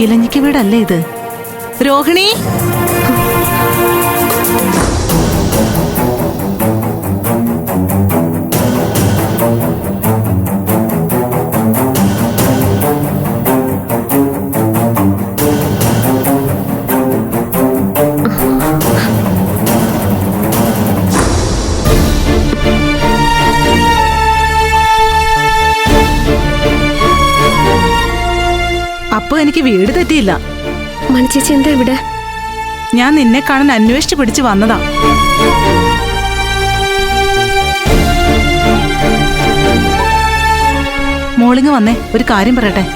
ഇലഞ്ഞിക്ക് വീടല്ലേ ഇത്? രോഹിണി, അപ്പൊ എനിക്ക് വീട് തെറ്റിയില്ല. മണിച്ചേച്ചി എന്താ ഇവിടെ? ഞാൻ നിന്നെ കാണാൻ അന്വേഷിച്ചു പിടിച്ചു വന്നതാ. മോളിങ് വന്നേ, ഒരു കാര്യം പറയട്ടെ.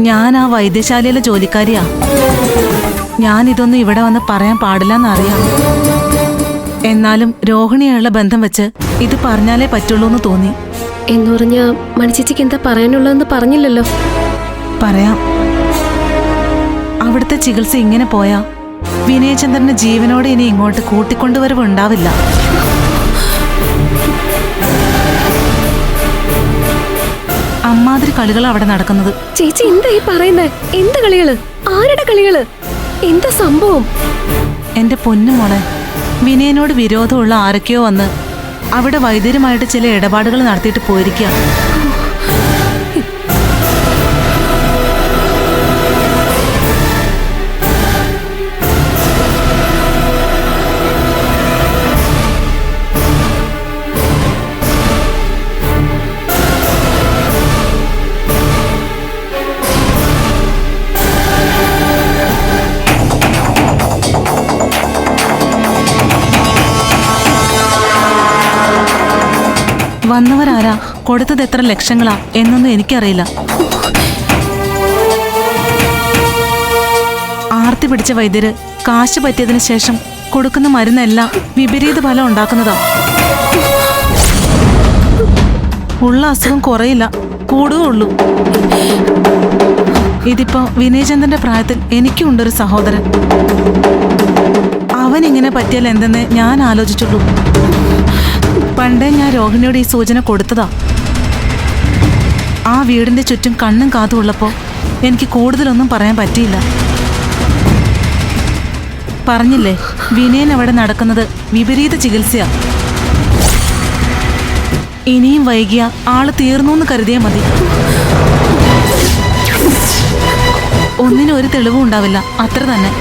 ഞാൻ ആ വൈദ്യശാലയിലെ ജോലിക്കാരിയാ. ഞാനിതൊന്നും ഇവിടെ വന്ന് പറയാൻ പാടില്ലെന്നറിയാം. എന്നാലും രോഹിണിയുള്ള ബന്ധം വെച്ച് ഇത് പറഞ്ഞാലേ പറ്റുള്ളൂ എന്ന് തോന്നി. എന്ന് പറഞ്ഞ മണിച്ചേച്ചിക്ക് എന്താ പറയാനുള്ളതെന്ന് പറഞ്ഞില്ലല്ലോ. പറയാം. അവിടുത്തെ ചികിത്സ ഇങ്ങനെ പോയാ വിനയചന്ദ്രന് ജീവനോടെ ഇനി ഇങ്ങോട്ട് കൂട്ടിക്കൊണ്ടുവരവ് ഉണ്ടാവില്ല. അമ്മാതിരി കളികൾ അവിടെ നടക്കുന്നത്. ചേച്ചി എന്താ ഈ പറയുന്നേ? എന്ത് കളികള്? ആരുടെ കളികള്? എന്താ സംഭവം? എന്റെ പൊന്നു മോളെ, വിനയനോട് വിരോധമുള്ള ആരൊക്കെയോ വന്ന് അവിടെ വൈദ്യരുമായിട്ട് ചില ഇടപാടുകൾ നടത്തിയിട്ട് പോയിരിക്കുക. വന്നവരാരാ, കൊടുത്തത് എത്ര ലക്ഷങ്ങളാ എന്നൊന്നും എനിക്കറിയില്ല. ആർത്തി പിടിച്ച വൈദ്യര് കാശ് പറ്റിയതിനു ശേഷം കൊടുക്കുന്ന മരുന്നെല്ലാം വിപരീത ഫലം ഉണ്ടാക്കുന്നതാ. ഉള്ള അസുഖം കുറയില്ല, കൂടുകയുള്ളൂ. ഇതിപ്പോ വിനയചന്ദ്രന്റെ പ്രായത്തിൽ എനിക്കുണ്ടൊരു സഹോദരൻ. അവനിങ്ങനെ പറ്റിയാൽ എന്തെന്ന് ഞാൻ ആലോചിച്ചുള്ളൂ. പണ്ടേ ഞാൻ രോഹിണിയോട് ഈ സൂചന കൊടുത്തതാ. ആ വീടിന്റെ ചുറ്റും കണ്ണും കാതും ഉള്ളപ്പോ എനിക്ക് കൂടുതലൊന്നും പറയാൻ പറ്റിയില്ല. പറഞ്ഞില്ലേ, വിനയൻ അവിടെ നടക്കുന്നത് വിപരീത ചികിത്സയാ. ഇനിയും വൈകിയ ആള് തീർന്നു എന്ന് കരുതിയാൽ മതി. ഒന്നിനും ഒരു തെളിവും ഉണ്ടാവില്ല, അത്ര തന്നെ.